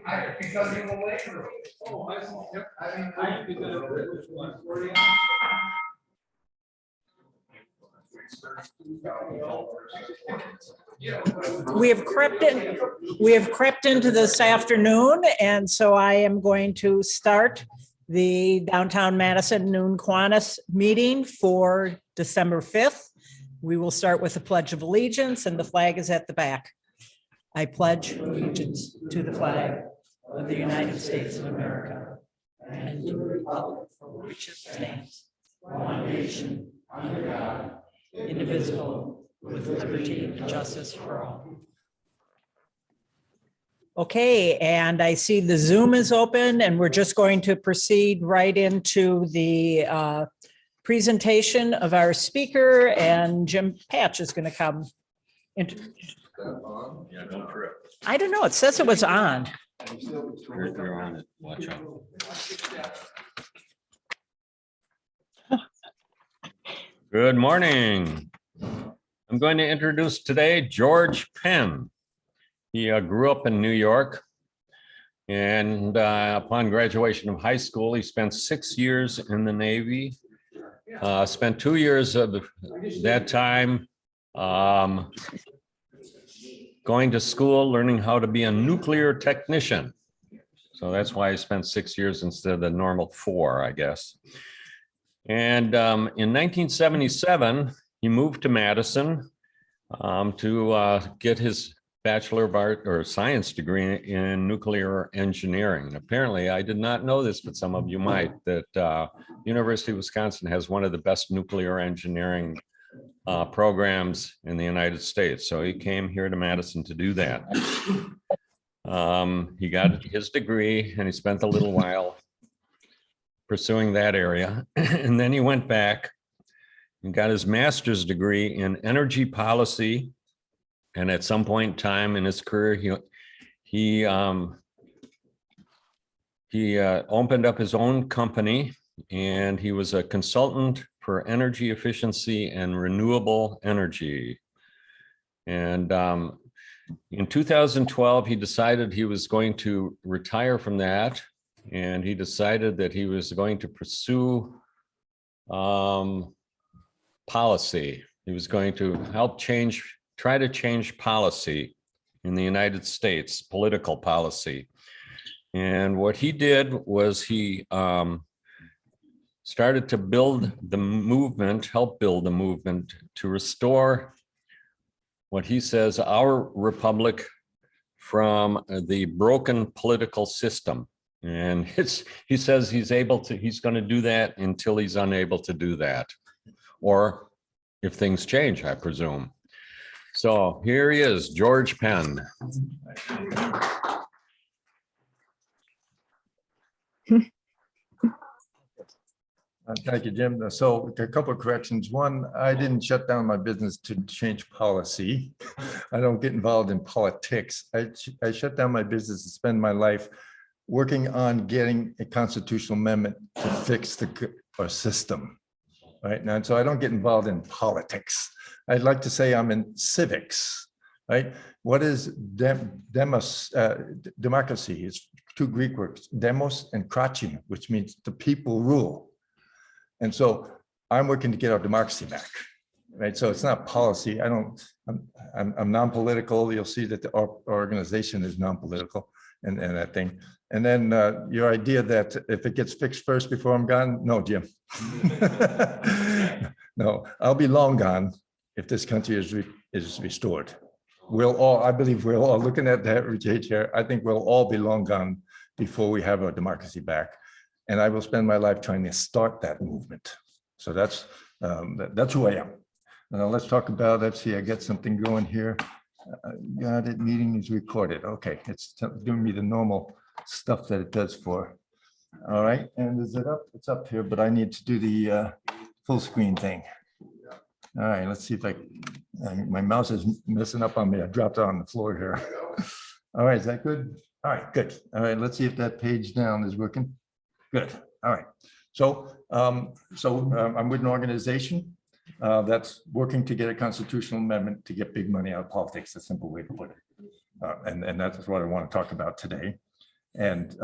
We have crept into this afternoon, and so I am going to start the Downtown Madison Noon Kiwanis meeting for December 5th. We will start with the Pledge of Allegiance, and the flag is at the back. I pledge allegiance to the flag of the United States of America and to the republic for which it stands, one nation, under God, indivisible, with liberty and justice for all. Okay, and I see the Zoom is open, and we're just going to proceed right into the presentation of our speaker, and Jim Patch is going to come. Yeah, don't trip. I don't know, it says it was on. You're on it, watch out. Good morning. I'm going to introduce today George Penn. He grew up in New York, and upon graduation of high school, he spent 6 years in the Navy. Spent 2 years of that time going to school, learning how to be a nuclear technician. So that's why he spent 6 years instead of the normal 4, I guess. And in 1977, he moved to Madison to get his Bachelor of Art or Science degree in nuclear engineering. Apparently, I did not know this, but some of you might, that University of Wisconsin has one of the best nuclear engineering programs in the United States. So he came here to Madison to do that. He got his degree and he spent a little while pursuing that area. And then he went back and got his master's degree in energy policy. And at some point in time in his career, he opened up his own company, and he was a consultant for energy efficiency and renewable energy. And in 2012, he decided he was going to retire from that, and he decided that he was going to pursue policy. He was going to help try to change policy in the United States, political policy. And what he did was he started to build the movement, help build the movement to restore what he says, our republic from the broken political system. And he says he's going to do that until he's unable to do that. Or if things change, I presume. So here he is, George Penn. Thank you, Jim. So a couple of corrections. One, I didn't shut down my business to change policy. I don't get involved in politics. I shut down my business to spend my life working on getting a constitutional amendment to fix our system. Right now, so I don't get involved in politics. I'd like to say I'm in civics, right? What is democracy? It's two Greek words, demos and kratin, which means the people rule. And so I'm working to get our democracy back, right? So it's not policy. I'm non-political. You'll see that our organization is non-political and that thing. And then your idea that if it gets fixed first before I'm gone, no, Jim. No, I'll be long gone if this country is restored. I believe we're all looking at that page here. I think we'll all be long gone before we have our democracy back. And I will spend my life trying to start that movement. So that's who I am. Now let's talk about, let's see, I get something going here. Got it, meeting is recorded. Okay, it's doing me the normal stuff that it does for. All right, and is it up? It's up here, but I need to do the full screen thing. All right, let's see if my mouse is messing up on me. I dropped it on the floor here. All right, is that good? All right, good. All right, let's see if that page down is working. Good. All right. So, I'm with an organization that's working to get a constitutional amendment to get big money out of politics. A simple way to put it. And that's what I want to talk about today. And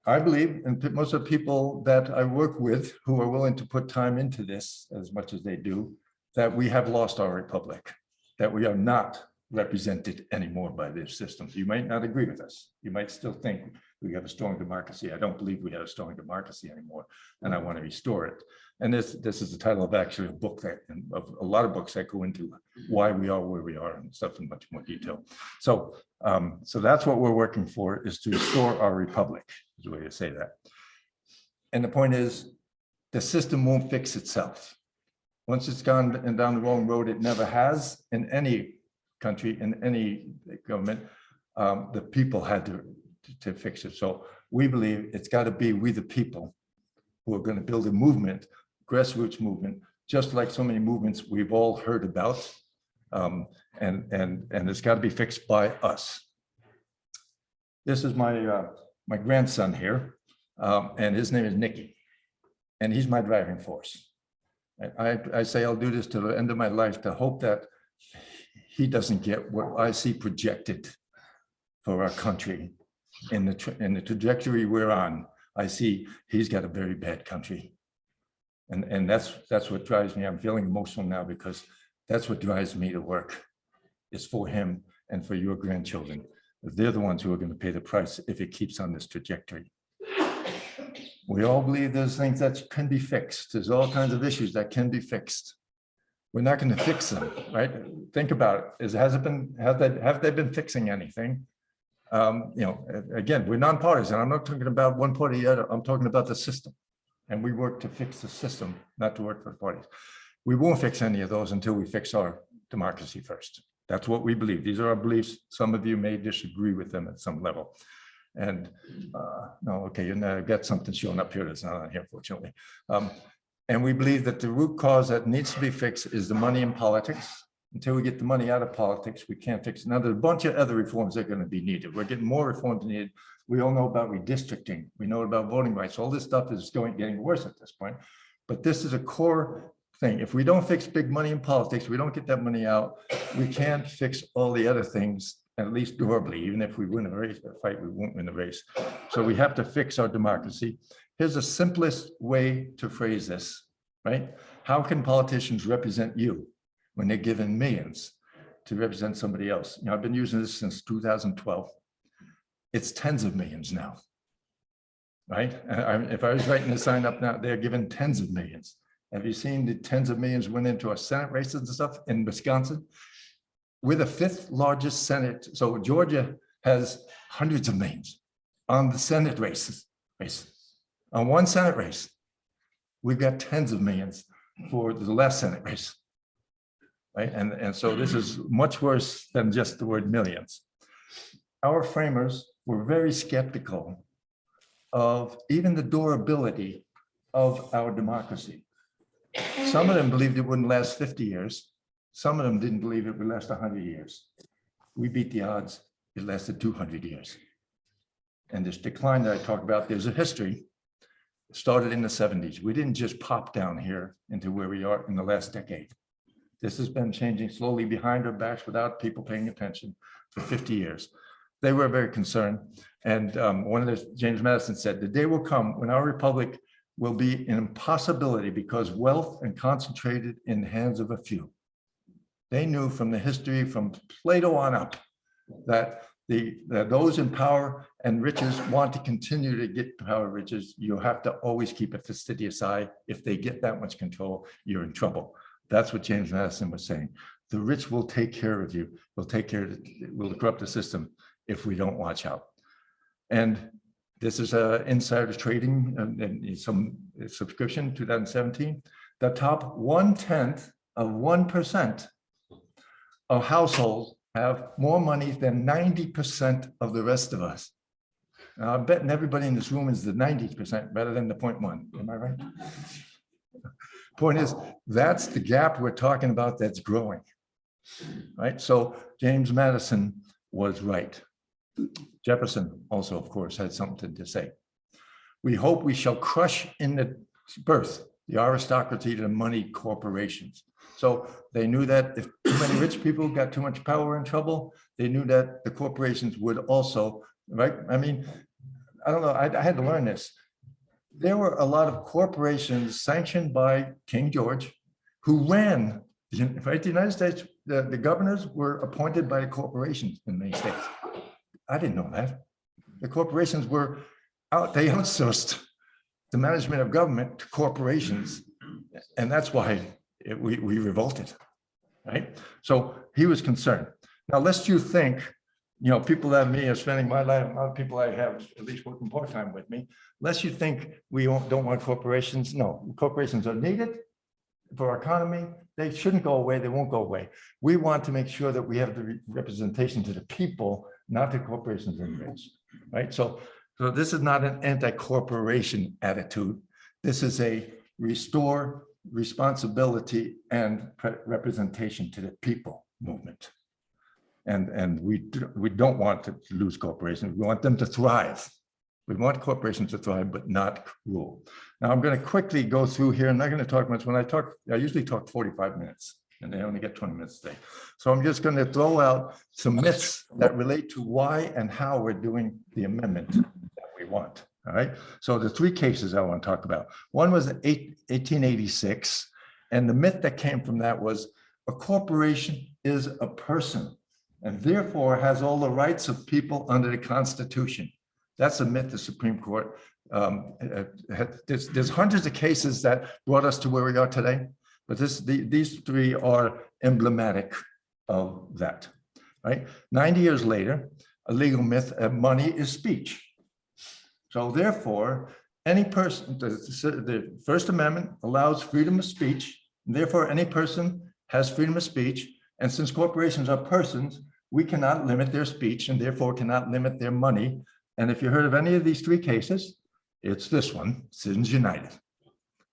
I believe, and most of the people that I work with who are willing to put time into this as much as they do, that we have lost our republic, that we are not represented anymore by this system. You might not agree with us. You might still think we have a strong democracy. I don't believe we have a strong democracy anymore, and I want to restore it. And this is the title of actually a book that, of a lot of books that go into why we are where we are and stuff in much more detail. So, so that's what we're working for, is to restore our republic, is the way to say that. And the point is, the system won't fix itself. Once it's gone and down the wrong road, it never has in any country, in any government. The people had to fix it. So we believe it's got to be we the people who are going to build a movement, grassroots movement, just like so many movements we've all heard about, and it's got to be fixed by us. This is my my grandson here, and his name is Nicky, and he's my driving force. I say I'll do this to the end of my life to hope that he doesn't get what I see projected for our country in the trajectory we're on. I see he's got a very bad country. And that's what drives me. I'm feeling emotional now because that's what drives me to work. It's for him and for your grandchildren. They're the ones who are going to pay the price if it keeps on this trajectory. We all believe there's things that can be fixed. There's all kinds of issues that can be fixed. We're not going to fix them, right? Think about it. Have they been fixing anything? You know, again, we're nonpartisan. I'm not talking about one party or the other. I'm talking about the system. And we work to fix the system, not to work for the parties. We won't fix any of those until we fix our democracy first. That's what we believe. These are our beliefs. Some of you may disagree with them at some level. And no, okay, you know, I've got something showing up here that's not on here, fortunately. And we believe that the root cause that needs to be fixed is the money in politics. Until we get the money out of politics, we can't fix it. Now, there's a bunch of other reforms that are going to be needed. We're getting more reforms needed. We all know about redistricting. We know about voting rights. All this stuff is getting worse at this point. But this is a core thing. If we don't fix big money in politics, we don't get that money out, we can't fix all the other things, at least durably. Even if we win a race, a fight, we won't win the race. So we have to fix our democracy. Here's the simplest way to phrase this, right? How can politicians represent you when they're given millions to represent somebody else? You know, I've been using this since 2012. It's tens of millions now, right? If I was writing a sign up now, they're given tens of millions. Have you seen the tens of millions went into our Senate races and stuff in Wisconsin? We're the 5th largest Senate. So Georgia has hundreds of millions on the Senate races. On one Senate race, we've got tens of millions for the last Senate race, right? And so this is much worse than just the word millions. Our framers were very skeptical of even the durability of our democracy. Some of them believed it wouldn't last 50 years. Some of them didn't believe it would last 100 years. We beat the odds. It lasted 200 years. And this decline that I talked about, there's a history. It started in the 70s. We didn't just pop down here into where we are in the last decade. This has been changing slowly behind our backs without people paying attention for 50 years. They were very concerned. And one of the, James Madison said, the day will come when our republic will be an impossibility because wealth and concentrated in the hands of a few. They knew from the history from Plato on up that those in power and riches want to continue to get power and riches. You have to always keep a fastidious eye. If they get that much control, you're in trouble. That's what James Madison was saying. The rich will take care of you. Will take care of it, will corrupt the system if we don't watch out. And this is insider trading and some subscription 2017. The top 1/10 of 1% of households have more money than 90% of the rest of us. Now, I'm betting everybody in this room is the 90% better than the 0.1. Am I right? Point is, that's the gap we're talking about that's growing, right? So James Madison was right. Jefferson also, of course, had something to say. We hope we shall crush in the birth the aristocracy to the moneyed corporations. So they knew that if too many rich people got too much power and trouble, they knew that the corporations would also, right? I mean, I don't know, I had to learn this. There were a lot of corporations sanctioned by King George who ran, right? The United States, the governors were appointed by the corporations in many states. I didn't know that. The corporations were out, they outsourced the management of government to corporations. And that's why we revolted, right? So he was concerned. Now, lest you think, people like me are spending my life, a lot of people I have at least working part-time with me, lest you think we don't want corporations. No, corporations are needed for our economy. They shouldn't go away. They won't go away. We want to make sure that we have the representation to the people, not the corporations and race, right? So this is not an anti-corporation attitude. This is a restore responsibility and representation to the people movement. And we don't want to lose corporations. We want them to thrive. We want corporations to thrive, but not rule. Now I'm going to quickly go through here. I'm not going to talk much. When I talk, I usually talk 45 minutes and they only get 20 minutes today. So I'm just going to throw out some myths that relate to why and how we're doing the amendment that we want. All right. So the three cases I want to talk about. One was 1886. And the myth that came from that was a corporation is a person and therefore has all the rights of people under the Constitution. That's a myth the Supreme Court. There's hundreds of cases that brought us to where we are today, but these three are emblematic of that, right? 90 years later, a legal myth, money is speech. So therefore, any person, the First Amendment allows freedom of speech, and therefore any person has freedom of speech. And since corporations are persons, we cannot limit their speech and therefore cannot limit their money. And if you heard of any of these three cases, it's this one, Citizens United,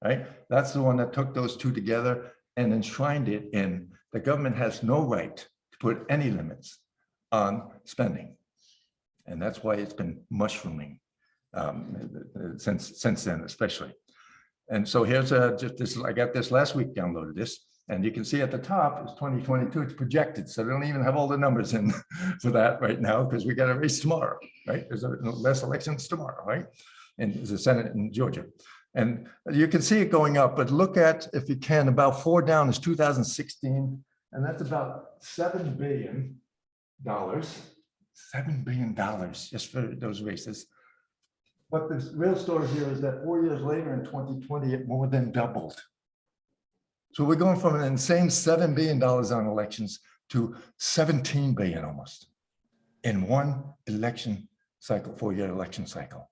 right? That's the one that took those two together and enshrined it in the government has no right to put any limits on spending. And that's why it's been mushrooming since then, especially. And so here's just this, I got this last week, downloaded this. And you can see at the top, it's 2022, it's projected. So they don't even have all the numbers in for that right now because we got a race tomorrow, right? There's less elections tomorrow, right? And there's a Senate in Georgia. And you can see it going up, but look at, if you can, about 4 down is 2016. And that's about $7 billion, $7 billion just for those races. But the real story here is that 4 years later in 2020, it more than doubled. So we're going from an insane $7 billion on elections to 17 billion almost in one election cycle, 4-year election cycle.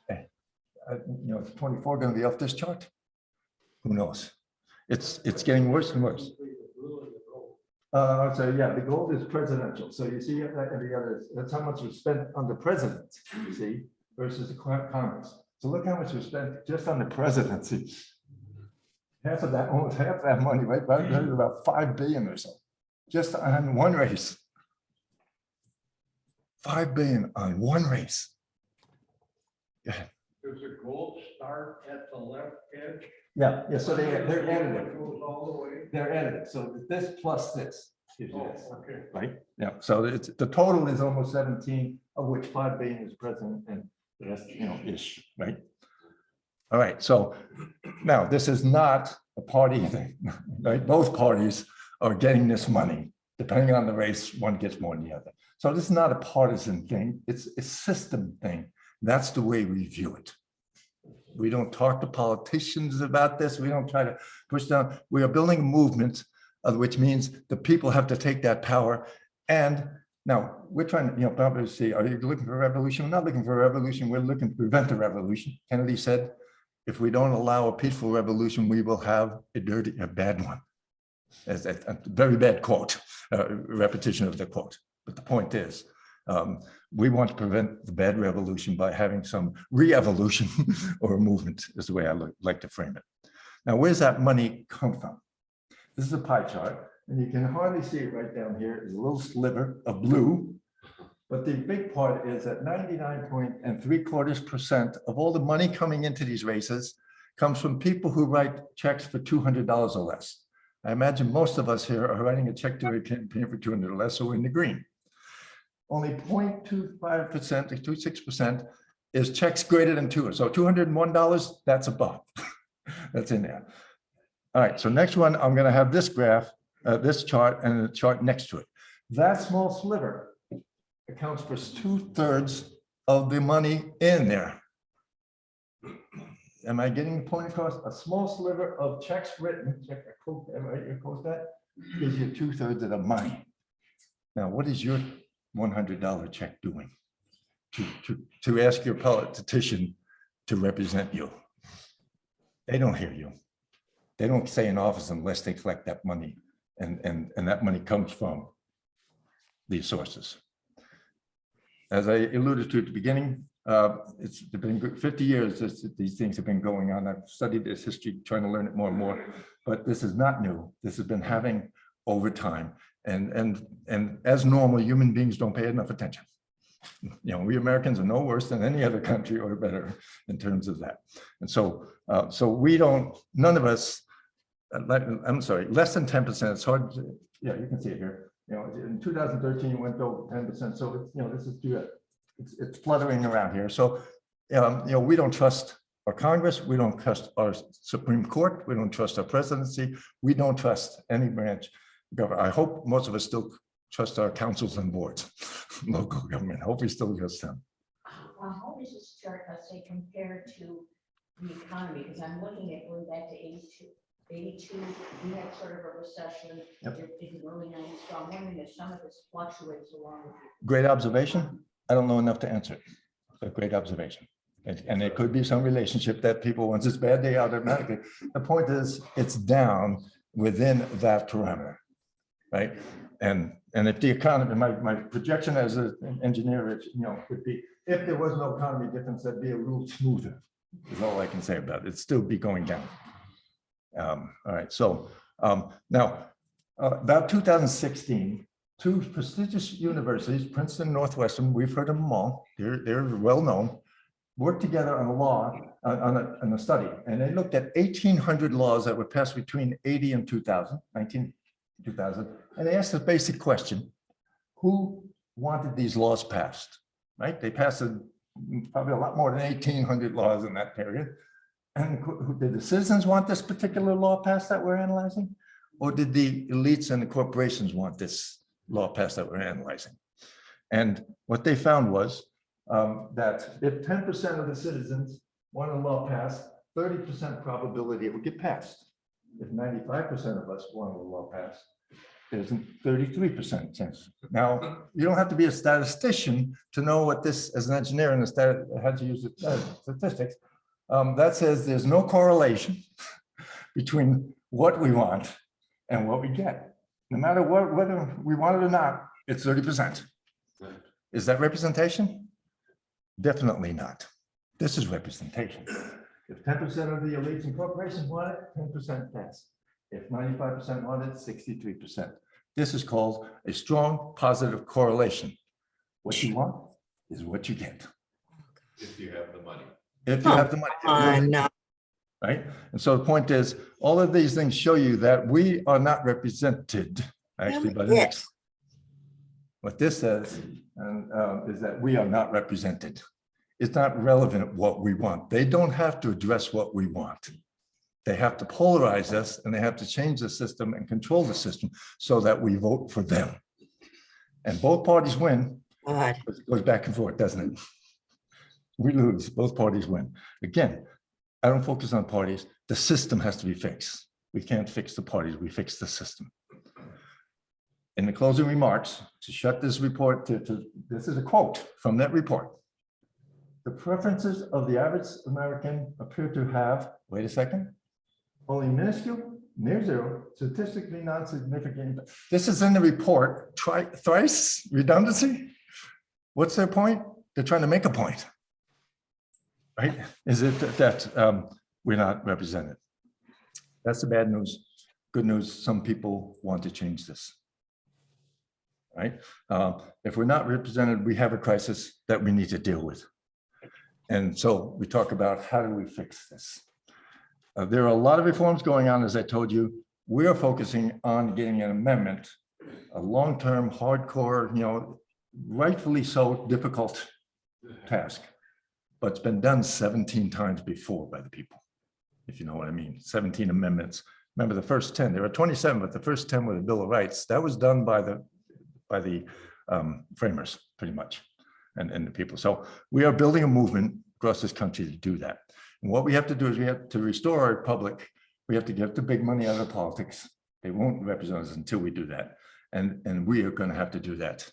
Is 24 going to be off this chart? Who knows? It's getting worse and worse. So yeah, the gold is presidential. So you see that every other, that's how much was spent on the president, you see, versus the Congress. So look how much was spent just on the presidency. Half of that, almost half that money, right? About 5 billion or so, just on one race. 5 billion on one race. Yeah. Does the gold start at the left edge? Yeah. So they're additive. It goes all the way. They're additive. So this plus this gives you this, Okay. right? Yeah. So it's the total is almost 17, of which 5 billion is president and the rest, ish, right? All right, so now this is not a party thing, right? Both parties are getting this money. Depending on the race, one gets more than the other. So this is not a partisan thing, it's a system thing. That's the way we view it. We don't talk to politicians about this. We don't try to push down. We are building a movement, which means the people have to take that power. And now we're trying to, probably see, are you looking for a revolution? We're not looking for a revolution. We're looking to prevent a revolution. Kennedy said, if we don't allow a peaceful revolution, we will have a bad one. As a very bad quote, repetition of the quote. But the point is, we want to prevent the bad revolution by having some re-evolution or a movement is the way I like to frame it. Now, where's that money come from? This is a pie chart, and you can hardly see it right down here. Is a little sliver of blue. But the big part is that 99.75% of all the money coming into these races comes from people who write checks for $200 or less. I imagine most of us here are writing a check to a campaign for 200 or less, so we're in the green. Only 0.25% or 26% is checks greater than $200. So $201, that's above. That's in there. All right, so next one, I'm going to have this graph, this chart, and the chart next to it. That small sliver accounts for 2/3 of the money in there. Am I getting the point across? A small sliver of checks written, check a quote, right? You quote that, gives you 2/3 of the money. Now, what is your $100 check doing to ask your politician to represent you? They don't hear you. They don't stay in office unless they collect that money, and that money comes from these sources. As I alluded to at the beginning, it's been 50 years that these things have been going on. I've studied this history, trying to learn it more and more, but this is not new. This has been happening over time. And as normal, human beings don't pay enough attention. You know, we Americans are no worse than any other country or better in terms of that. And so, we don't, none of us, I'm sorry, less than 10%. It's hard to, yeah, you can see it here. You know, in 2013, it went over 10%. So it's, you know, this is good. It's fluttering around here. So, you know, we don't trust our Congress. We don't trust our Supreme Court. We don't trust our presidency. We don't trust any branch of government. I hope most of us still trust our councils and boards, local government. Hope we still trust them. How does this chart, let's say, compare to the economy? Because I'm looking at going back to 82, we had sort of a recession in the early 90s. So I'm wondering if some of this fluctuates along with it. Great observation. I don't know enough to answer it. A great observation. And it could be some relationship that people, once it's bad, they automatically. The point is, it's down within that parameter, right? And if the economy, my projection as an engineer, you know, would be if there was no economy difference, that'd be a little smoother. Is all I can say about it. It'd still be going down. All right. So now, about 2016, two prestigious universities, Princeton and Northwestern, we've heard of them all. They're well known. Worked together on a law, on a study, and they looked at 1,800 laws that were passed between 80 and 2000, 2000, and they asked the basic question: who wanted these laws passed? Right? They passed probably a lot more than 1,800 laws in that period. And did the citizens want this particular law passed that we're analyzing, or did the elites and the corporations want this law passed that we're analyzing? And what they found was that if 10% of the citizens want a law passed, 30% probability it would get passed. If 95% of us want a law passed, there's a 33% chance. Now, you don't have to be a statistician to know what this, as an engineer and had to use statistics, that says there's no correlation between what we want and what we get. No matter what, whether we want it or not, it's 30%. Is that representation? Definitely not. This is representation. If 10% of the elites and corporations want it, 10% pass. If 95% want it, 63%. This is called a strong positive correlation. What you want is what you get. If you have the money. If you have the money. Right? And so the point is, all of these things show you that we are not represented actually by the next. What this says is that we are not represented. It's not relevant what we want. They don't have to address what we want. They have to polarize us, and they have to change the system and control the system so that we vote for them. And both parties win. It goes back and forth, doesn't it? We lose, both parties win. Again, I don't focus on parties. The system has to be fixed. We can't fix the parties, we fix the system. In the closing remarks, to shut this report, this is a quote from that report. The preferences of the average American appear to have, wait a second, only minuscule, near zero, statistically non-significant. This is in the report, thrice redundancy. What's their point? They're trying to make a point, right? Is it that we're not represented? That's the bad news. Good news, some people want to change this, right? If we're not represented, we have a crisis that we need to deal with. And so we talk about how do we fix this? There are a lot of reforms going on, as I told you. We are focusing on getting an amendment, a long-term, hardcore, rightfully so difficult task, but it's been done 17 times before by the people, if you know what I mean. 17 amendments. Remember the first 10, there were 27, but the first 10 were the Bill of Rights. That was done by the framers, pretty much, and the people. So we are building a movement across this country to do that. And what we have to do is we have to restore our public. We have to get the big money out of politics. They won't represent us until we do that. And we are going to have to do that.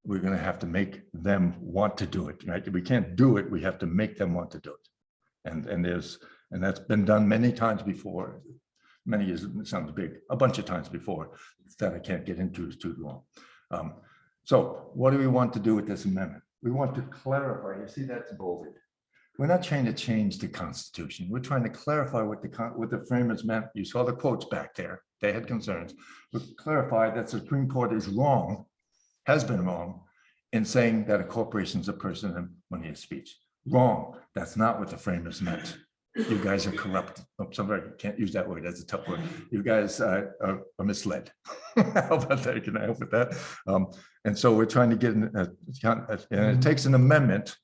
We're going to have to make them want to do it, right? We can't do it. We have to make them want to do it. And that's been done many times before. Many years, it sounds big, a bunch of times before that I can't get into, is too long. So what do we want to do with this amendment? We want to clarify, you see that's bolded. We're not trying to change the Constitution. We're trying to clarify what the framers meant. You saw the quotes back there. They had concerns. We clarify that the Supreme Court is wrong, has been wrong, in saying that a corporation is a person when he has speech. Wrong. That's not what the framers meant. You guys are corrupt. Oh, somebody can't use that word. That's a tough word. You guys are misled. How about that? Can I help with that? And so we're trying to get and it takes an amendment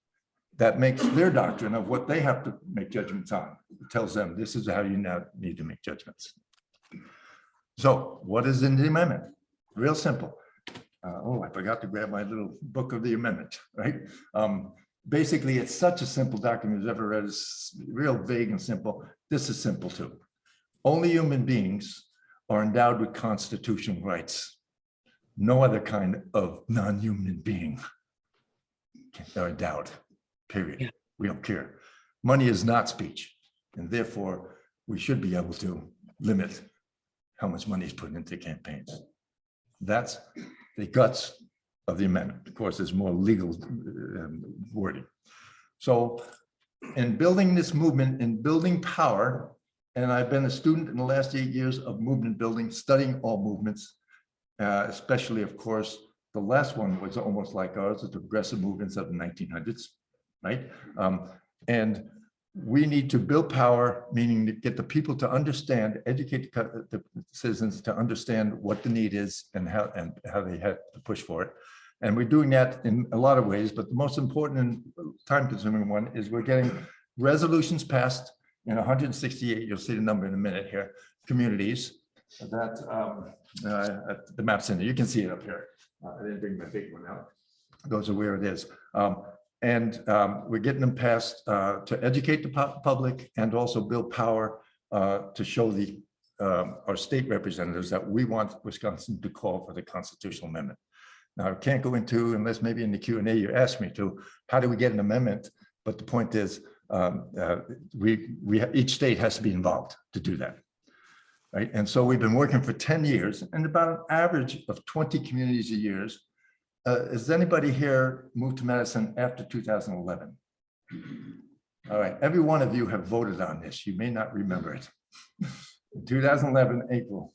that makes their doctrine of what they have to make judgments on. It tells them this is how you now need to make judgments. So what is in the amendment? Real simple. I forgot to grab my little book of the amendment, right? Basically, it's such a simple document as ever read. It's real vague and simple. This is simple too. Only human beings are endowed with constitutional rights. No other kind of non-human being are endowed, period. Yeah. We don't care. Money is not speech. And therefore, we should be able to limit how much money is put into campaigns. That's the guts of the amendment. Of course, there's more legal wording. So in building this movement, in building power, and I've been a student in the last 8 years of movement building, studying all movements, especially, of course, the last one was almost like ours, the progressive movements of the 1900s, right? And we need to build power, meaning to get the people to understand, educate the citizens to understand what the need is and how they have to push for it. And we're doing that in a lot of ways, but the most important and time-consuming one is we're getting resolutions passed in 168, you'll see the number in a minute here, communities that the map's in there. You can see it up here. I didn't bring my big one out. Those are where it is. We're getting them passed to educate the public and also build power to show our state representatives that we want Wisconsin to call for the constitutional amendment. Now, I can't go into, unless maybe in the Q&A you ask me to, how do we get an amendment? But the point is, each state has to be involved to do that, right? And so we've been working for 10 years and about an average of 20 communities a year. Has anybody here moved to Madison after 2011? All right, every one of you have voted on this. You may not remember it. In 2011, April,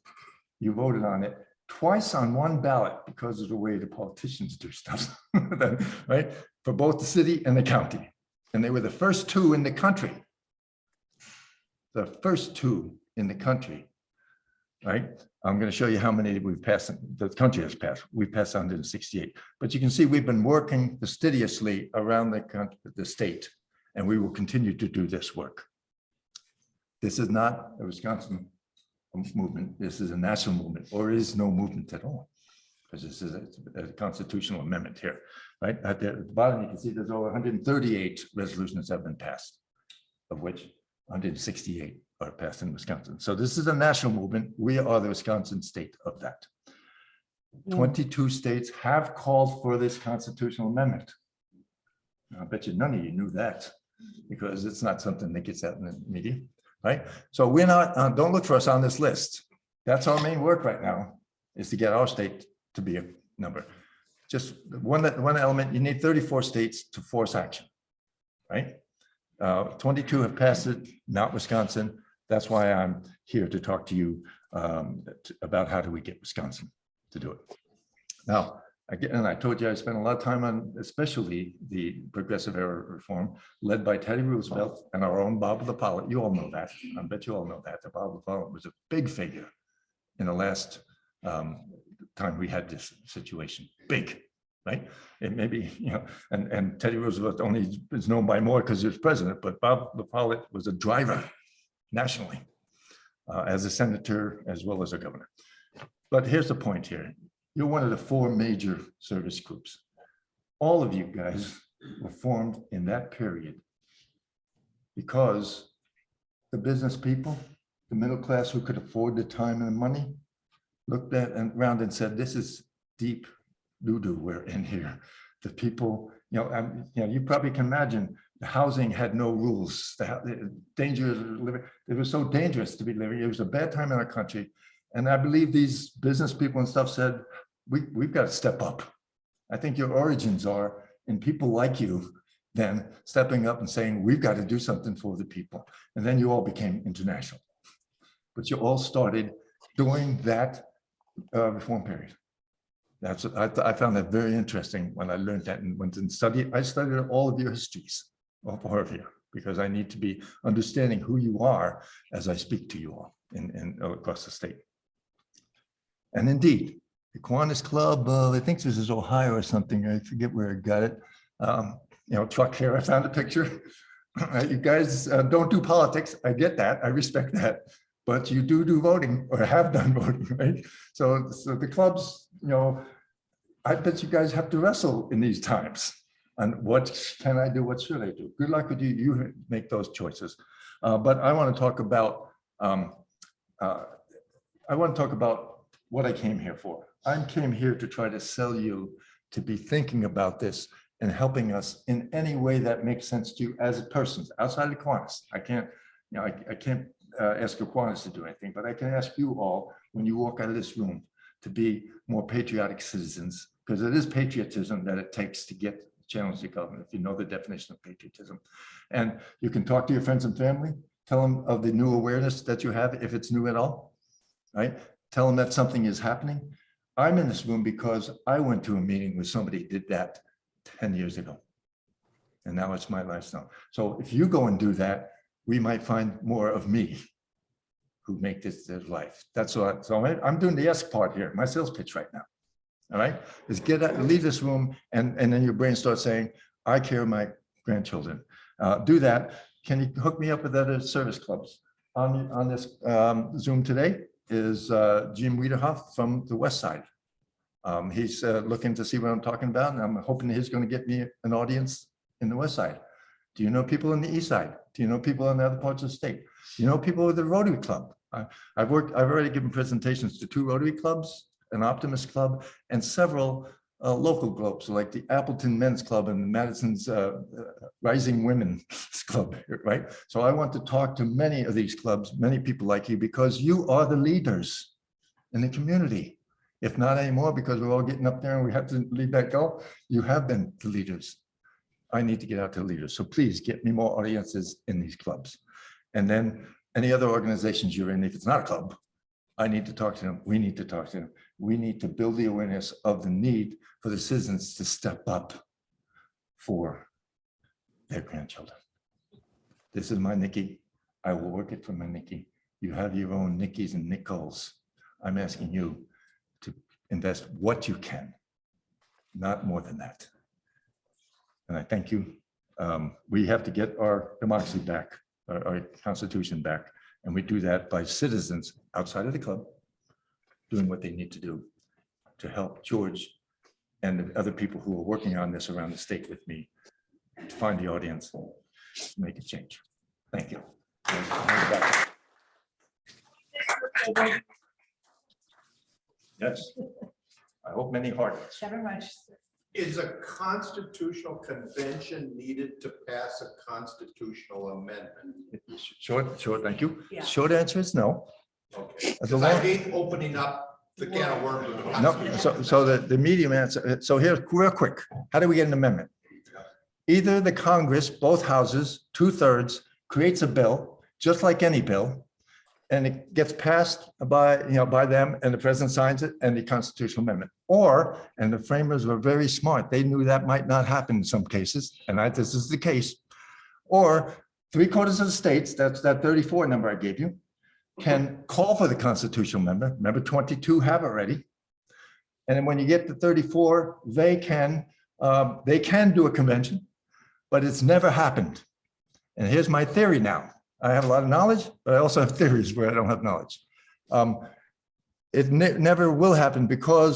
you voted on it twice on one ballot because of the way the politicians do stuff, right? For both the city and the county. And they were the first two in the country. The first two in the country, right? I'm going to show you how many we've passed, the country has passed. We passed 168. But you can see we've been working fastidiously around the state, and we will continue to do this work. This is not a Wisconsin movement. This is a national movement, or is no movement at all, because this is a constitutional amendment here, right? At the bottom, you can see there's over 138 resolutions have been passed, of which 168 are passed in Wisconsin. So this is a national movement. We are the Wisconsin state of that. 22 states have called for this constitutional amendment. I bet you none of you knew that, because it's not something that gets out in the media, right? So we're not, don't look for us on this list. That's our main work right now, is to get our state to be a number. Just one element, you need 34 states to force action, right? 22 have passed it, not Wisconsin. That's why I'm here to talk to you about how do we get Wisconsin to do it. Now, Again, and I told you I spent a lot of time on especially the progressive era reform led by Teddy Roosevelt and our own Bob LaPollet. You all know that. I bet you all know that. Bob LaPollet was a big figure in the last time we had this situation. Big, right? It may be, and Teddy Roosevelt only is known by more because he was president, but Bob LaPollet was a driver nationally as a senator as well as a governor. But here's the point here. You're one of the four major service groups. All of you guys were formed in that period because the business people, the middle class who could afford the time and the money, looked at and around and said, "This is deep doo-doo we're in here." The people, you probably can imagine the housing had no rules. The danger of living, it was so dangerous to be living. It was a bad time in our country. And I believe these business people and stuff said, we've got to step up. I think your origins are in people like you then stepping up and saying, we've got to do something for the people. And then you all became international. But you all started during that reform period. That's I found that very interesting when I learned that and went and studied. I studied all of your histories, all four of you, because I need to be understanding who you are as I speak to you all in across the state. And indeed, the Kiwanis Club, I think this is Ohio or something. I forget where I got it. Truck here, I found a picture. You guys don't do politics. I get that. I respect that. But you do voting or have done voting, right? So the clubs, I bet you guys have to wrestle in these times. And what can I do? What should I do? Good luck with you. You make those choices. But I want to talk about what I came here for. I came here to try to sell you to be thinking about this and helping us in any way that makes sense to you as persons outside of Kiwanis. I can't ask your Kiwanis to do anything, but I can ask you all when you walk out of this room to be more patriotic citizens, because it is patriotism that it takes to get challenge the government, if you know the definition of patriotism. And you can talk to your friends and family, tell them of the new awareness that you have, if it's new at all, right? Tell them that something is happening. I'm in this room because I went to a meeting where somebody did that 10 years ago. And now it's my lifestyle. So if you go and do that, we might find more of me who make this their life. That's what, so I'm doing the S part here, my sales pitch right now. All right, is leave this room and then your brain starts saying, I care of my grandchildren. Do that. Can you hook me up with other service clubs? On this Zoom today is Jim Wiederhoff from the West Side. He's looking to see what I'm talking about, and I'm hoping he's going to get me an audience in the West Side. Do you know people in the East Side? Do you know people in other parts of the state? Do you know people with the Rotary Club? I've already given presentations to 2 Rotary clubs, an Optimist Club, and several local clubs like the Appleton Men's Club and Madison's Rising Women's Club, right? So I want to talk to many of these clubs, many people like you, because you are the leaders in the community. If not anymore, because we're all getting up there and we have to leave that go, you have been the leaders. I need to get out to the leaders. So please get me more audiences in these clubs. And then any other organizations you're in, if it's not a club, I need to talk to them. We need to talk to them. We need to build the awareness of the need for the citizens to step up for their grandchildren. This is my Nikki. I will work it for my Nikki. You have your own Nickis and Nichols. I'm asking you to invest what you can, not more than that. And I thank you. We have to get our democracy back, our Constitution back. And we do that by citizens outside of the club doing what they need to do to help George and the other people who are working on this around the state with me to find the audience, make a change. Thank you. Yes. I hope many hearts. Very much. Is a constitutional convention needed to pass a constitutional amendment? Short, thank you. Yeah. Short answer is no. Okay, As a because I long- hate opening up the can of worms. with the No, Constitution. so the medium answer, so here's real quick. How do we get an amendment? Either the Congress, both houses, 2/3, creates a bill, just like any bill, and it gets passed by, by them, and the president signs it, and the constitutional amendment. Or, and the framers were very smart, they knew that might not happen in some cases, and this is the case. Or 3/4 of the states, that's that 34 number I gave you, can call for the constitutional amendment. Remember, 22 have already. And then when you get to 34, they can do a convention, but it's never happened. And here's my theory now. I have a lot of knowledge, but I also have theories where I don't have knowledge. It never will happen because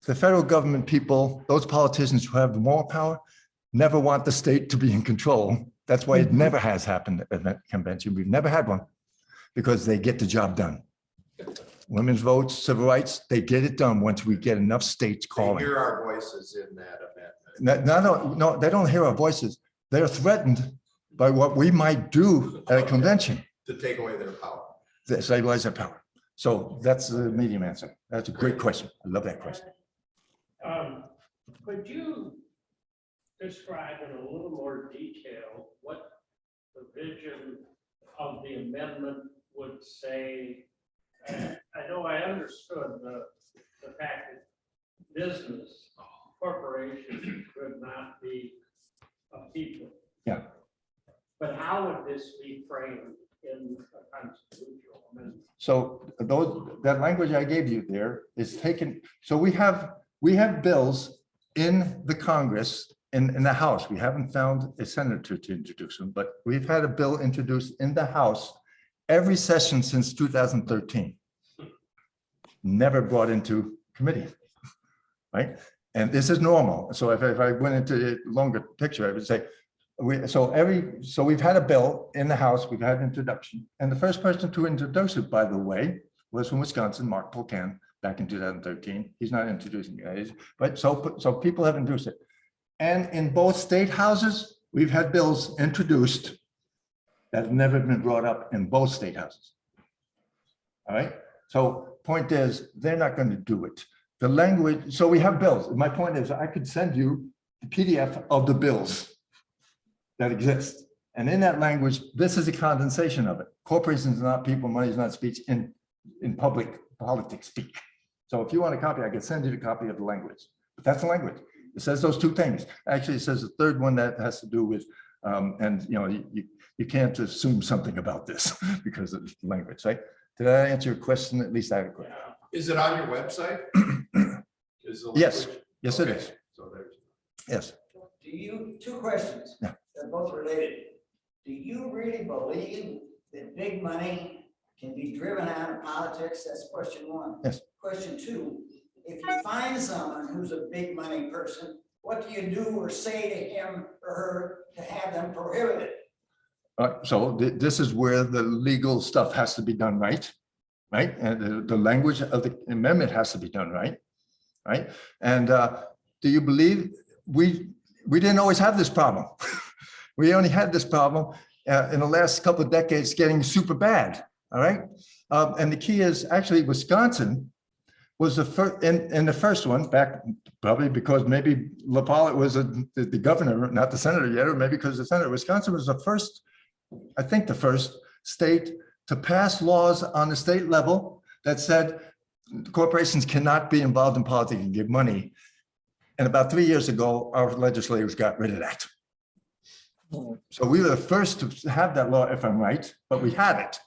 the federal government people, those politicians who have more power, never want the state to be in control. That's why it never has happened at that convention. We've never had one because they get the job done. Women's votes, civil rights, they get it done once we get enough states They calling. hear our voices in that amendment. No, they don't hear our voices. They're threatened by what we might do at a convention To take away their power. to stabilize their power. So that's the medium answer. That's a great question. I love that question. Could you describe in a little more detail what the vision of the amendment would say? I know I understood the fact that business, corporations could not be a people. Yeah. But how would this be framed in a constitutional amendment? So that language I gave you there is taken. So we have bills in the Congress, in the House. We haven't found a senator to introduce them, but we've had a bill introduced in the House every session since 2013. Never brought into committee, right? And this is normal. So if I went into the longer picture, I would say, so we've had a bill in the House, we've had an introduction. And the first person to introduce it, by the way, was from Wisconsin, Mark Polkan, back in 2013. He's not introducing it, but so people have introduced it. And in both state houses, we've had bills introduced that have never been brought up in both state houses. All right, so point is, they're not going to do it. The language, so we have bills. My point is, I could send you the PDF of the bills that exist. And in that language, this is a condensation of it. Corporations are not people, money is not speech in public politics speak. So if you want a copy, I can send you the copy of the language. But that's the language. It says those two things. Actually, it says a third one that has to do with, and you can't assume something about this because of the language, right? Did I answer your question? At least I have a question. Is it on your website? Is the Yes, language- yes, it Okay, is. So there's. Yes. Do you, two questions, Yeah. they're both related. Do you really believe that big money can be driven out of politics? That's question one. Yes. Question two, if you find someone who's a big money person, what do you do or say to him or her to have them prohibited? So this is where the legal stuff has to be done right? And the language of the amendment has to be done right? And do you believe we didn't always have this problem? We only had this problem in the last couple of decades getting super bad, all right? And the key is actually Wisconsin was the first, in the first one back, probably because maybe LaPollette was the governor, not the senator yet, or maybe because the senator. Wisconsin was the first, I think the first state to pass laws on the state level that said corporations cannot be involved in politics and give money. And about 3 years ago, our legislators got rid of that. So we were the first to have that law, if I'm right, but we had it.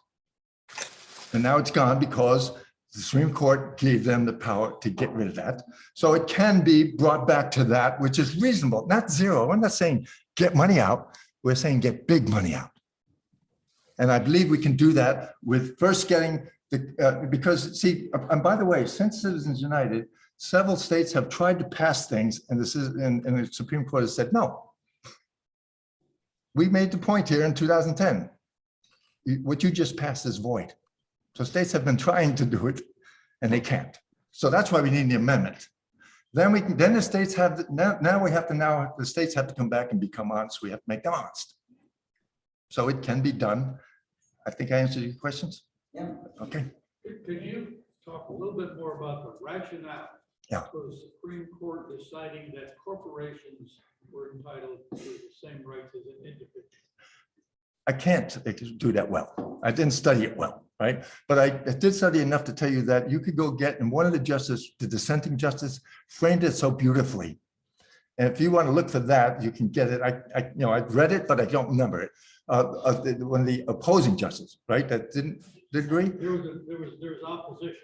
And now it's gone because the Supreme Court gave them the power to get rid of that. So it can be brought back to that, which is reasonable, not zero. We're not saying get money out. We're saying get big money out. And I believe we can do that with first getting the, because see, and by the way, since Citizens United, several states have tried to pass things and the Supreme Court has said, no. We made the point here in 2010, what you just passed is void. So states have been trying to do it and they can't. So that's why we need the amendment. Then the states have, the states have to come back and become honest. We have to make them honest. So it can be done. I think I answered your questions. Yeah. Okay. Could you talk a little bit more about the rationale? Yeah. For the Supreme Court deciding that corporations were entitled to the same rights as an individual? I can't do that well. I didn't study it well. right? But I did study enough to tell you that you could go get, and one of the justices, the dissenting justice, framed it so beautifully. And if you want to look for that, you can get it. I've read it, but I don't remember it. One of the opposing justices, right? That didn't agree. There was opposition.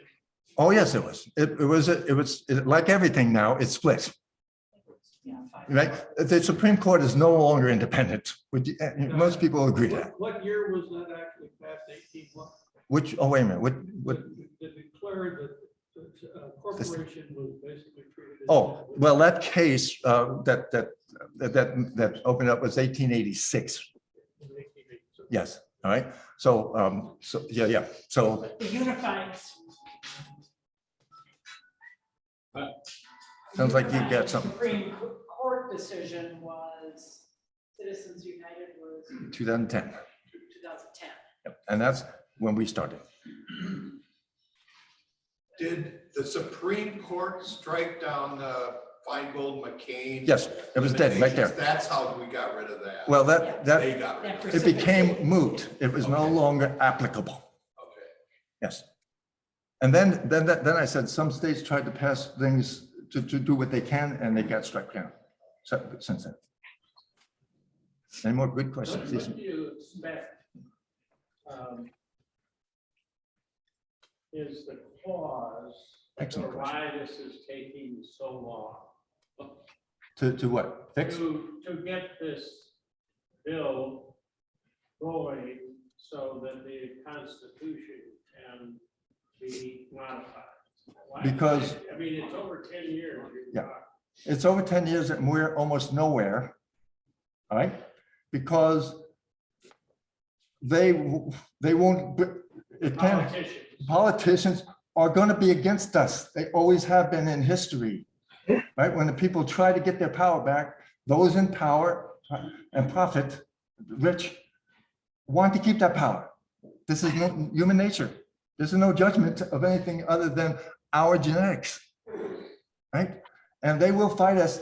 Oh, yes, it was. It was like everything now, it's split. Right? The Supreme Court is no longer independent. Most people agree to that. What year was that actually passed? 18 what? Which, oh, wait a minute, what? That declared that a corporation was basically treated as. Oh, well, that case that opened up was 1886. Yes, all right. So, yeah. So The unified. sounds like you unified got something. Supreme Court decision was Citizens United was 2010. 2010. Yep. And that's when we started. Did the Supreme Court strike down Feingold McCain? Yes, it was dead right there. That's how we got rid of that. Well, They that got rid of it it. became moot. It was no longer applicable. Okay. Yes. And then I said some states tried to pass things to do what they can, and they got struck down. So since then. Any more good questions? What do you expect is the cause Excellent for why this is taking so long? To what? Fix? To get this bill going so that the Constitution can be modified? Why- Because- I mean, it's over 10 years. Yeah. It's over 10 years and we're almost nowhere. All right? Because they won't, it can, politicians are going to be against us. They always have been in history. Right? When the people try to get their power back, those in power and profit, rich, want to keep that power. This is no human nature. This is no judgment of anything other than our genetics. Right? And they will fight us.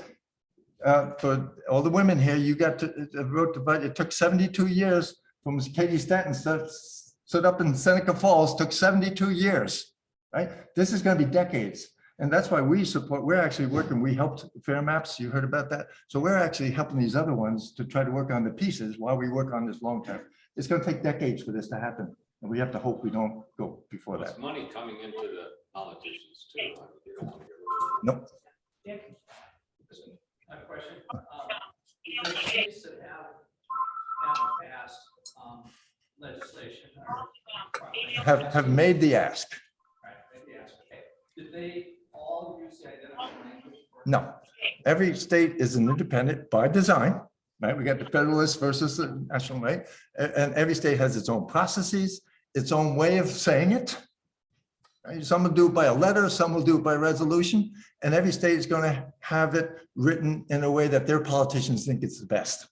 For all the women here, you got to wrote the budget. It took 72 years from Katie Stanton stood up in Seneca Falls, took 72 years, right? This is going to be decades. And that's why we support, we're actually working, we helped Fair Maps, you heard about that. So we're actually helping these other ones to try to work on the pieces while we work on this long term. It's going to take decades for this to happen. And we have to hope we don't go before There's that. money coming into the politicians too. You don't want to get rid Nope. I have a question. The states that have passed legislation Have made the ask. Right, maybe ask, okay. Did they all use the identical language? No, every state is an independent by design, right? We got the federalist versus the national way. And every state has its own processes, its own way of saying it. Right? Some will do it by a letter, some will do it by resolution, and every state is going to have it written in a way that their politicians think it's the best.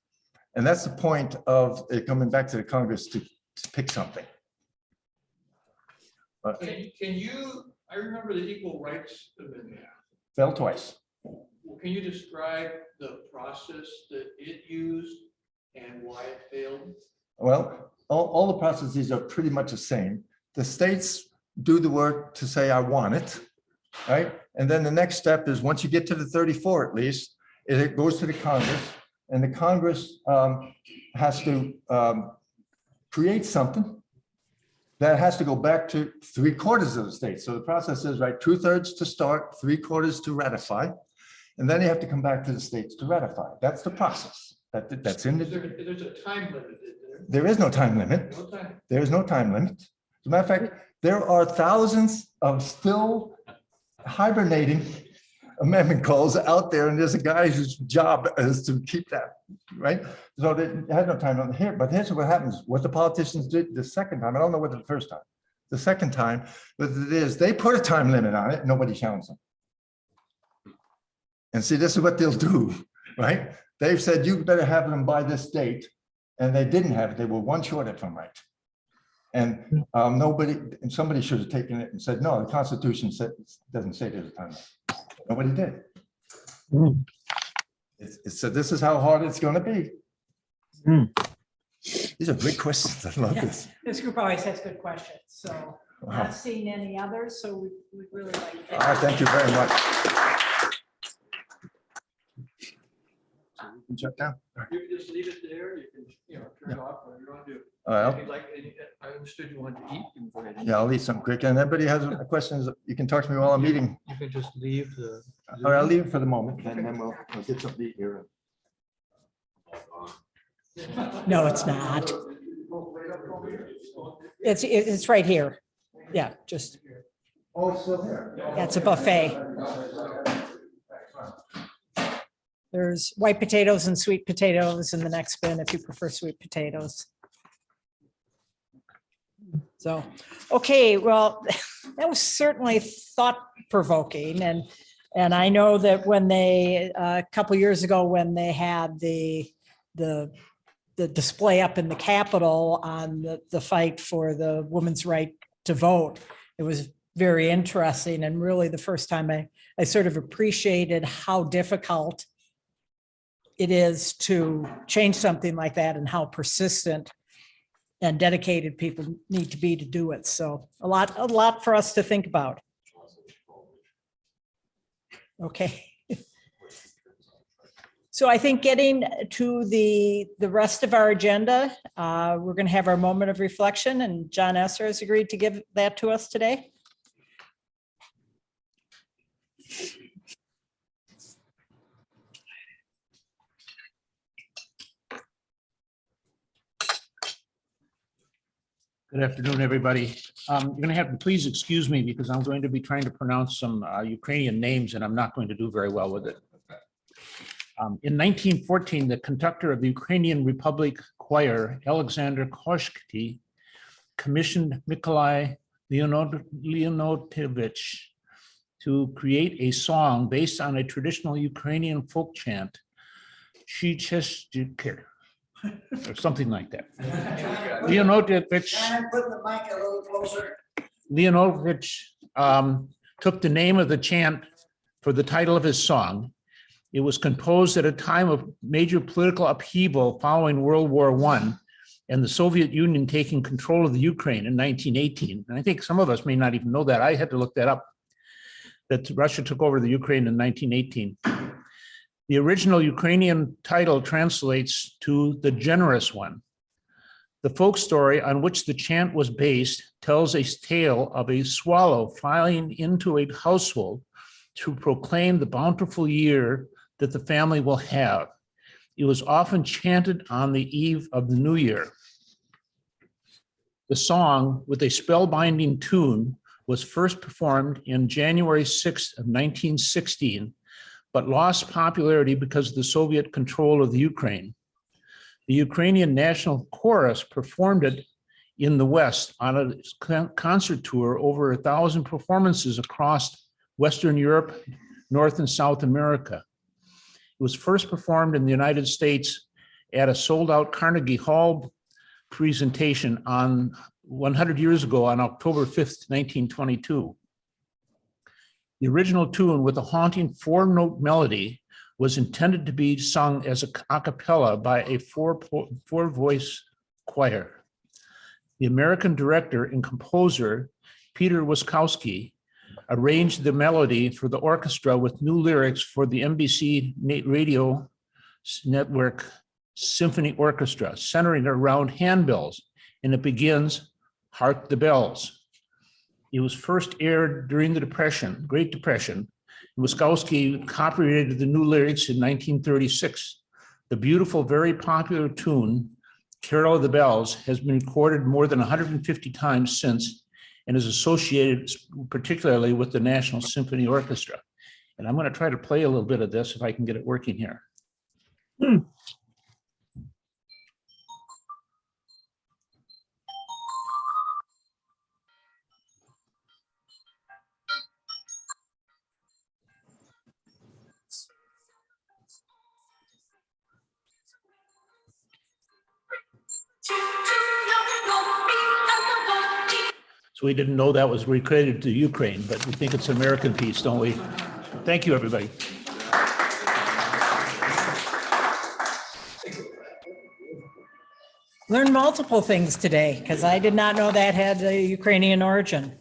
And that's the point of it coming back to the Congress to pick something. Can you, I remember the Equal Rights Amendment. Fell twice. Can you describe the process that it used and why it failed? Well, all the processes are pretty much the same. The states do the work to say, I want it, right? And then the next step is once you get to the 34, at least, it goes to the Congress, and the Congress has to create something that has to go back to 3/4 of the state. So the process is, right, 2/3 to start, 3/4 to ratify, and then you have to come back to the states to ratify. That's the process. That's in There's a time limit, is there? There is no time limit. No time. There is no time limit. As a matter of fact, there are thousands of still hibernating amendment calls out there, and there's a guy whose job is to keep that, right? So they had no time on here, but here's what happens. What the politicians did the second time, I don't know what the first time, the second time, but it is, they put a time limit on it, nobody challenged them. And see, this is what they'll do, right? They've said, you better have them by this date, and they didn't have it. They were one short it from right. And and somebody should have taken it and said, no, the Constitution doesn't say there's a time limit. Nobody did. It said, this is how hard it's going to be. These are great questions. I love this. This group always has good questions, so Wow. not seeing any others, so we really like. Thank you very much. You can shut down. You can just leave it there, you can, turn it off, whatever you want to do. Well, If you'd like, I understood you wanted to eat, you can go ahead. and eat. yeah, I'll leave some quick. And anybody has questions, you can talk to me while I'm eating. You can just leave the. All right, I'll leave it for the moment, and then we'll get something to eat here. No, it's not. It's right here. Yeah, just, Oh, it's still there. that's a buffet. There's white potatoes and sweet potatoes in the next bin if you prefer sweet potatoes. So, okay, well, that was certainly thought provoking, and I know that when they, a couple years ago, when they had the display up in the Capitol on the fight for the women's right to vote, it was very interesting, and really the first time I sort of appreciated how difficult it is to change something like that and how persistent and dedicated people need to be to do it. So a lot for us to think about. Okay. So I think getting to the rest of our agenda, we're going to have our moment of reflection, and John Esser has agreed to give that to us today. Good afternoon, everybody. You're going to have to please excuse me because I'm going to be trying to pronounce some Ukrainian names and I'm not going to do very well with it. In 1914, the conductor of the Ukrainian Republic Choir, Alexander Koshky, commissioned Nikolai Leonotovich to create a song based on a traditional Ukrainian folk chant, Shcheshchikir, or something like that. Leonotovich Put the mic a little closer. took the name of the chant for the title of his song. It was composed at a time of major political upheaval following World War I and the Soviet Union taking control of the Ukraine in 1918. And I think some of us may not even know that. I had to look that up, that Russia took over the Ukraine in 1918. The original Ukrainian title translates to the generous one. The folk story on which the chant was based tells a tale of a swallow flying into a household to proclaim the bountiful year that the family will have. It was often chanted on the eve of the new year. The song, with a spellbinding tune, was first performed in January 6th of 1916, but lost popularity because of the Soviet control of the Ukraine. The Ukrainian National Chorus performed it in the West on a concert tour, over 1,000 performances across Western Europe, North and South America. It was first performed in the United States at a sold-out Carnegie Hall presentation on 100 years ago on October 5th, 1922. The original tune, with a haunting four-note melody, was intended to be sung as a cappella by a four-voice choir. The American director and composer, Peter Wiskowski, arranged the melody for the orchestra with new lyrics for the NBC radio network symphony orchestra, centering around handbells, and it begins, "Hark the Bells." It was first aired during the Great Depression. Wiskowski copyrighted the new lyrics in 1936. The beautiful, very popular tune, "Carol of the Bells," has been recorded more than 150 times since and is associated particularly with the National Symphony Orchestra. And I'm going to try to play a little bit of this if I can get it working here. So we didn't know that was recreated to Ukraine, but we think it's an American piece, don't we? Thank you, everybody. Learned multiple things today because I did not know that had a Ukrainian origin.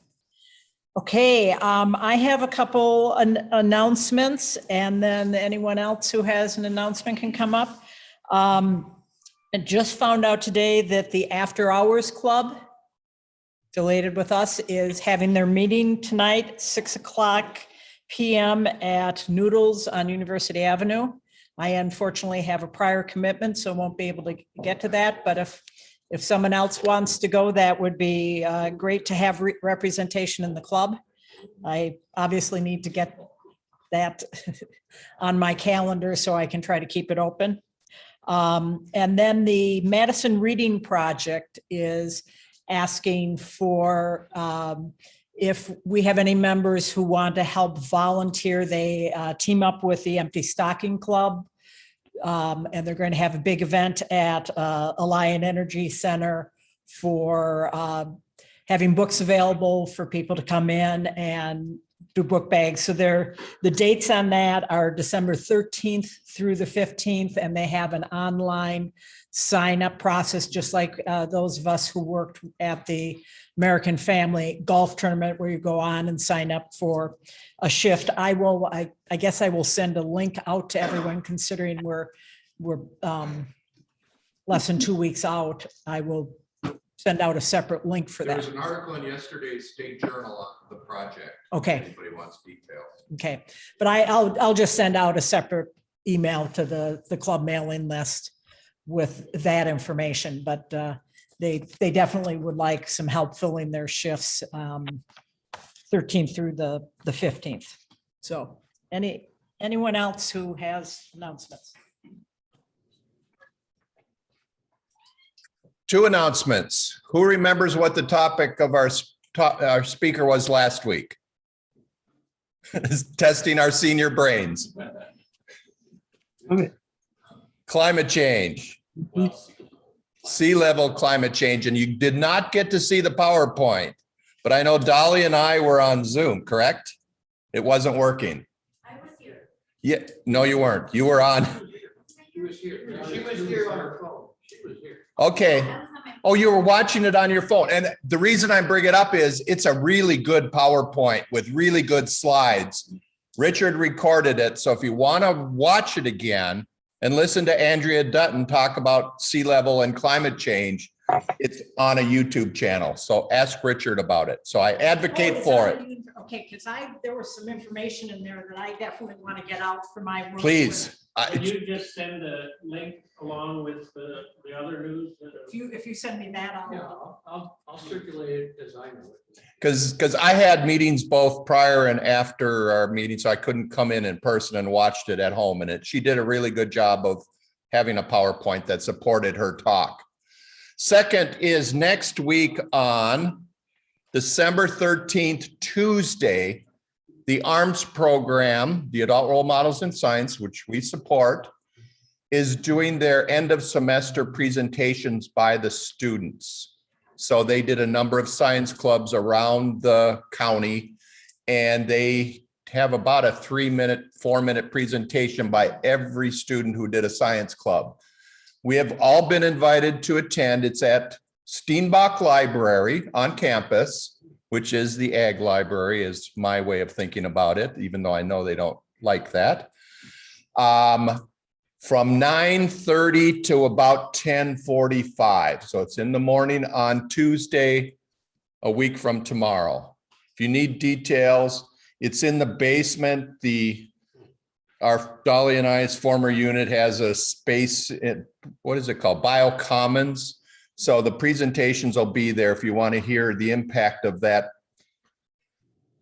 Okay, I have a couple announcements, and then anyone else who has an announcement can come up. I just found out today that the After Hours Club, affiliated with us, is having their meeting tonight, 6:00 PM at Noodles on University Avenue. I unfortunately have a prior commitment, so won't be able to get to that, but if someone else wants to go, that would be great to have representation in the club. I obviously need to get that on my calendar so I can try to keep it open. And then the Madison Reading Project is asking for if we have any members who want to help volunteer. They team up with the Empty Stocking Club, and they're going to have a big event at Alliant Energy Center for having books available for people to come in and do book bags. So the dates on that are December 13th through the 15th, and they have an online sign-up process, just like those of us who worked at the American Family Golf Tournament, where you go on and sign up for a shift. I guess I will send a link out to everyone, considering we're less than 2 weeks out. I will send out a separate link for There that. was an article in yesterday's State Journal on the project. Okay. If anybody wants details. Okay, but I'll just send out a separate email to the club mailing list with that information, but they definitely would like some help filling their shifts 13th through the 15th. So anyone else who has announcements? Two announcements. Who remembers what the topic of our speaker was last week? Testing our senior brains. Climate change. Sea level climate change. And you did not get to see the PowerPoint, but I know Dolly and I were on Zoom, correct? It wasn't working. I was here. Yeah, no, you weren't. You were on. She was here. She was here on her phone. She was here. Okay. Oh, you were watching it on your phone. And the reason I bring it up is it's a really good PowerPoint with really good slides. Richard recorded it. So if you want to watch it again and listen to Andrea Dutton talk about sea level and climate change, it's on a YouTube channel. So ask Richard about it. So I advocate for it. Okay, because there was some information in there that I definitely want to get out for my work. Please. Can you just send a link along with the other news? If you send me that, Yeah, I'll. I'll circulate it as I know it. Because I had meetings both prior and after our meeting, so I couldn't come in person and watched it at home. And she did a really good job of having a PowerPoint that supported her talk. Second is next week on December 13th, Tuesday, the ARMS program, the Adult Role Models in Science, which we support, is doing their end of semester presentations by the students. So they did a number of science clubs around the county, and they have about a 4-minute presentation by every student who did a science club. We have all been invited to attend. It's at Steenbach Library on campus, which is the Ag Library, is my way of thinking about it, even though I know they don't like that. From 9:30 to about 10:45. So it's in the morning on Tuesday, a week from tomorrow. If you need details, it's in the basement. Our Dolly and I's former unit has a space, what is it called? Biocommons. So the presentations will be there if you want to hear the impact of that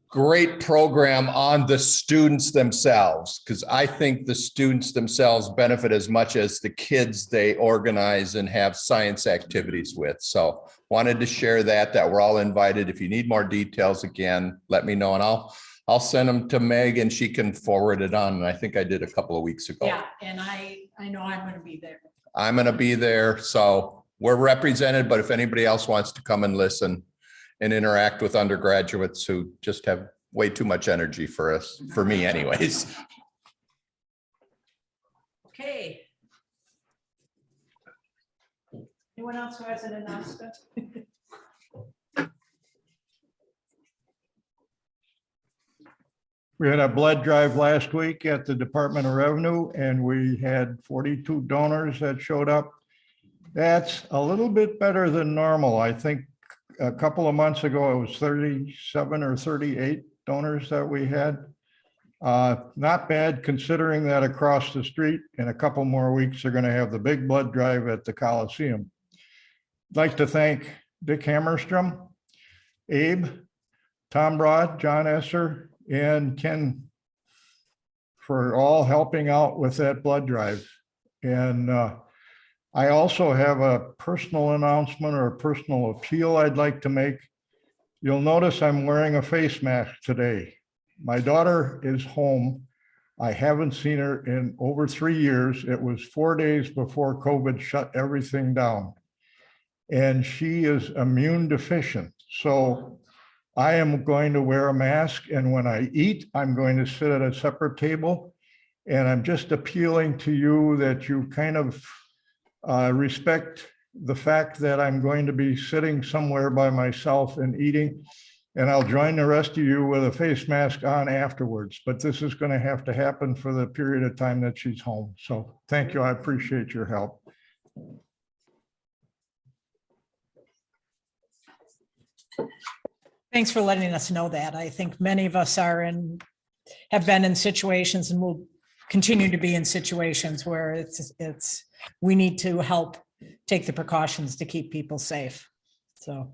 great program on the students themselves, because I think the students themselves benefit as much as the kids they organize and have science activities with. So wanted to share that we're all invited. If you need more details, again, let me know, and I'll send them to Meg and she can forward it on. And I think I did a couple of weeks ago. Yeah, and I know I'm going to be there. I'm going to be there. So we're represented, but if anybody else wants to come and listen and interact with undergraduates who just have way too much energy for us, for me anyways. Okay. Anyone else who has an announcement? We had a blood drive last week at the Department of Revenue, and we had 42 donors that showed up. That's a little bit better than normal. I think a couple of months ago, it was 37 or 38 donors that we had. Not bad, considering that across the street in a couple more weeks, they're going to have the big blood drive at the Coliseum. I'd like to thank Dick Hammerstrom, Abe, Tom Broad, John Esser, and Ken for all helping out with that blood drive. And I also have a personal announcement or a personal appeal I'd like to make. You'll notice I'm wearing a face mask today. My daughter is home. I haven't seen her in over 3 years. It was 4 days before COVID shut everything down. And she is immune deficient. So I am going to wear a mask, and when I eat, I'm going to sit at a separate table. And I'm just appealing to you that you kind of respect the fact that I'm going to be sitting somewhere by myself and eating. And I'll join the rest of you with a face mask on afterwards. But this is going to have to happen for the period of time that she's home. So thank you. I appreciate your help. Thanks for letting us know that. I think many of us have been in situations and will continue to be in situations where we need to help take the precautions to keep people safe. So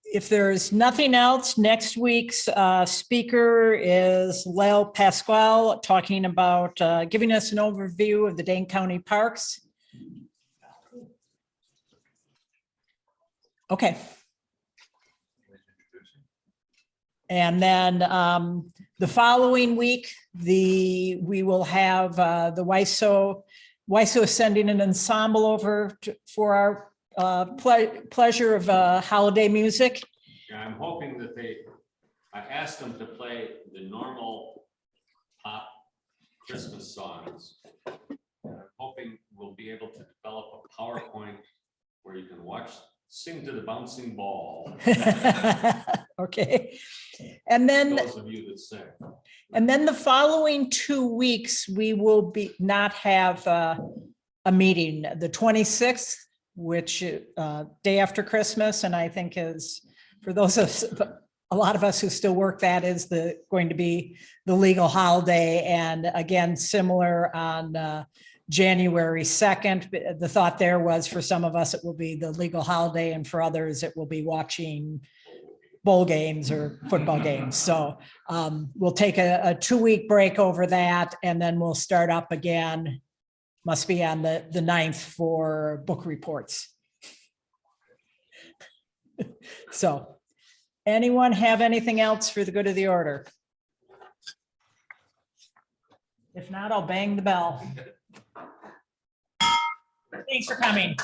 if there's nothing else, next week's speaker is Lyle Pasquale, talking about giving us an overview of the Dane County parks. Okay. And then the following week, we will have the WISO sending an ensemble over for our pleasure of holiday music. Yeah, I'm hoping that I asked them to play the normal pop Christmas songs. I'm hoping we'll be able to develop a PowerPoint where you can sing to the bouncing ball. Okay. And then Those of you that sing. And then the following 2 weeks, we will not have a meeting. The 26th, which day after Christmas, and I think is for those of us, a lot of us who still work, that is going to be the legal holiday. And again, similar on January 2nd. The thought there was for some of us, it will be the legal holiday, and for others, it will be watching bowl games or football games. So we'll take a 2-week break over that, and then we'll start up again. Must be on the 9th for book reports. So anyone have anything else for the good of the order? If not, I'll bang the bell. Thanks for coming.